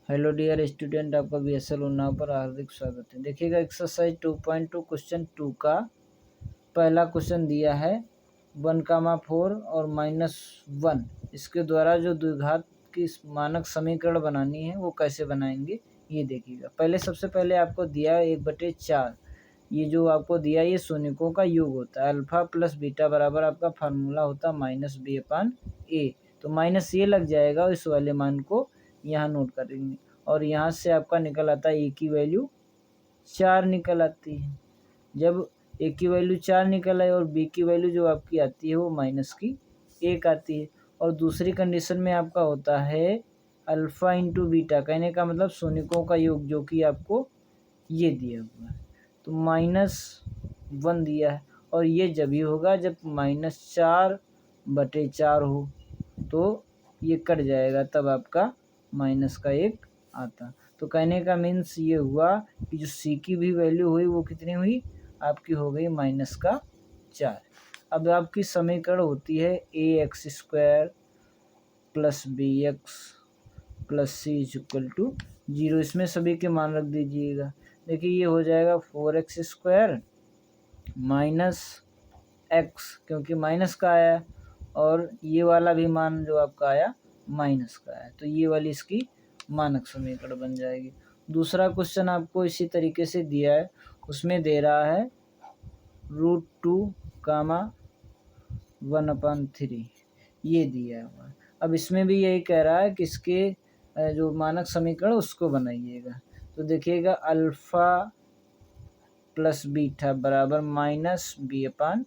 Hello dear student, आपका BSL Unnao पर हार्दिक स्वागत है। देखिएगा एक्सरसाइज 2.2 क्वेश्चन 2 का पहला क्वेश्चन दिया है 1,4 और -1। इसके द्वारा जो द्विघात की मानक समीकरण बनानी है वो कैसे बनाएंगे ये देखिएगा। सबसे पहले आपको दिया है 1/4। ये जो आपको दिया ये शून्यकों का योग होता है। अल्फा प्लस बीटा बराबर आपका फार्मूला होता है -b/a। तो माइनस ये लग जाएगा और इस वाले मान को यहाँ नोट करेंगे और यहाँ से आपका निकल आता है ए की वैल्यू 4 निकल आती है। जब ए की वैल्यू 4 निकल आए और बी की वैल्यू जो आपकी आती है वो -1 आती है। और दूसरी कंडीशन में आपका होता है अल्फ़ा इंटू बीटा, कहने का मतलब शून्यकों का योग, जो कि आपको ये दिया हुआ है। तो -1 दिया है और ये जब ही होगा जब -4/4 हो, तो ये कट जाएगा, तब आपका -1 आता। तो कहने का मीन्स ये हुआ कि जो सी की भी वैल्यू हुई वो कितनी हुई, आपकी हो गई -4। अब आपकी समीकरण होती है ax² + bx + c = 0। इसमें सभी के मान रख दीजिएगा। देखिए ये हो जाएगा 4x² - x, क्योंकि माइनस का आया, और ये वाला भी मान जो आपका आया माइनस का है, तो ये वाली इसकी मानक समीकरण बन जाएगी। दूसरा क्वेश्चन आपको इसी तरीके से दिया है, उसमें दे रहा है √2, 1/3 ये दिया हुआ है। अब इसमें भी यही कह रहा है कि इसके जो मानक समीकरण उसको बनाइएगा। तो देखिएगा अल्फ़ा प्लस बीटा बराबर -b/a।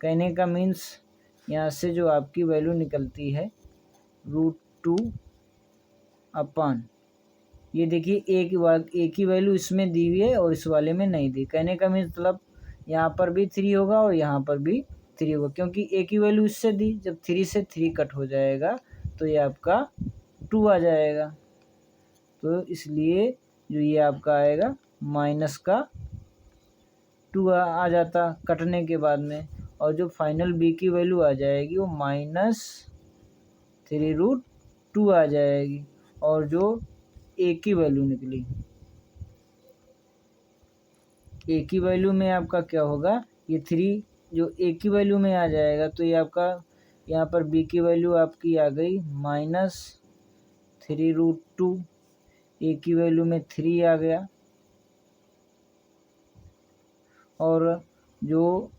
कहने का मीन्स यहाँ से जो आपकी वैल्यू निकलती है √2 अपान, ये देखिए ए की वैल्यू इसमें दी हुई है और इस वाले में नहीं दी। कहने का मतलब यहाँ पर भी 3 होगा और यहाँ पर भी 3 होगा, क्योंकि ए की वैल्यू इससे दी। जब 3 से 3 कट हो जाएगा तो ये आपका 2 आ जाएगा। तो इसलिए जो ये आपका आएगा -2 आ जाता कटने के बाद में, और जो फाइनल बी की वैल्यू आ जाएगी वो -3√2 आ जाएगी। और जो ए की वैल्यू निकली, ए की वैल्यू में आपका क्या होगा, ये 3 जो ए की वैल्यू में आ जाएगा, तो ये आपका यहाँ पर बी की वैल्यू आपकी आ गई -3√2, ए की वैल्यू में 3 आ गया, और जो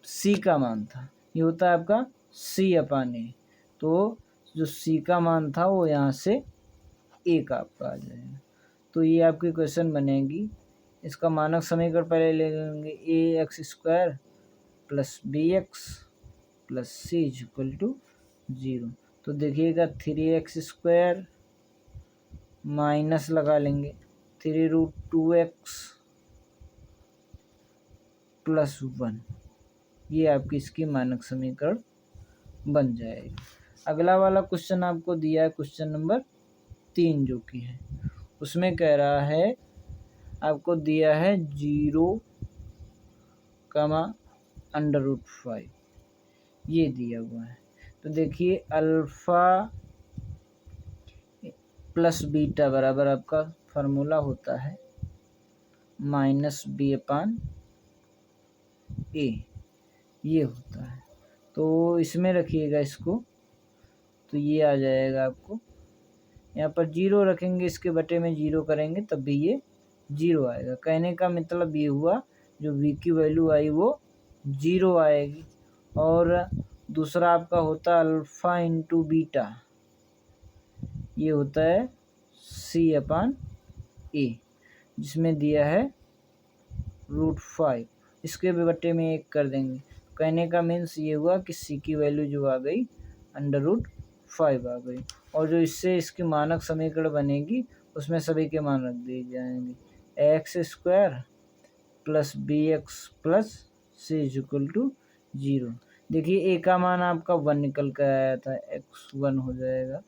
सी का मान था ये होता है आपका c/a। तो जो सी का मान था वो यहाँ से 1 आपका आ जाएगा। तो ये आपकी क्वेश्चन बनेगी। इसका मानक समीकरण पहले ले लेंगे, ax² + bx + c = 0। तो देखिएगा 3x² माइनस लगा लेंगे 3√2x + 1, ये आपकी इसकी मानक समीकरण बन जाएगी। अगला वाला क्वेश्चन आपको दिया है क्वेश्चन नंबर 3, जो कि है उसमें कह रहा है आपको दिया है 0, √5 ये दिया हुआ है। तो देखिए अल्फ़ा प्लस बीटा बराबर आपका फार्मूला होता है -b/a, ये होता है। तो इसमें रखिएगा इसको, तो ये आ जाएगा आपको, यहाँ पर 0 रखेंगे, इसके बटे में 0 करेंगे तब भी ये 0 आएगा। कहने का मतलब ये हुआ जो v की वैल्यू आई वो 0 आएगी। और दूसरा आपका होता है अल्फ़ा इंटू बीटा, ये होता है c/a, जिसमें दिया है √5, इसके भी बटे में 1 कर देंगे। कहने का मीन्स ये हुआ कि सी की वैल्यू जो आ गई √5 आ गई, और जो इससे इसकी मानक समीकरण बनेगी उसमें सभी के मान रख दिए जाएंगे, ax² + bx + c = 0। देखिए ए का मान आपका 1 निकल कर आया था, x1 हो जाएगा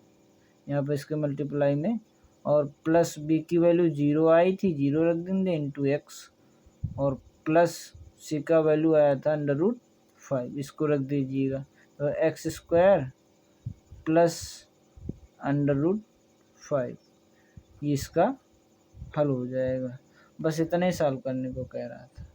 यहाँ पर इसके मल्टीप्लाई में, और प्लस बी की वैल्यू 0 आई थी, 0 रख देंगे इंटू एक्स, और प्लस सी का वैल्यू आया था √5, इसको रख दीजिएगा। तो x² + √5, ये इसका हल हो जाएगा। बस इतना ही सॉल्व करने को कह रहा था।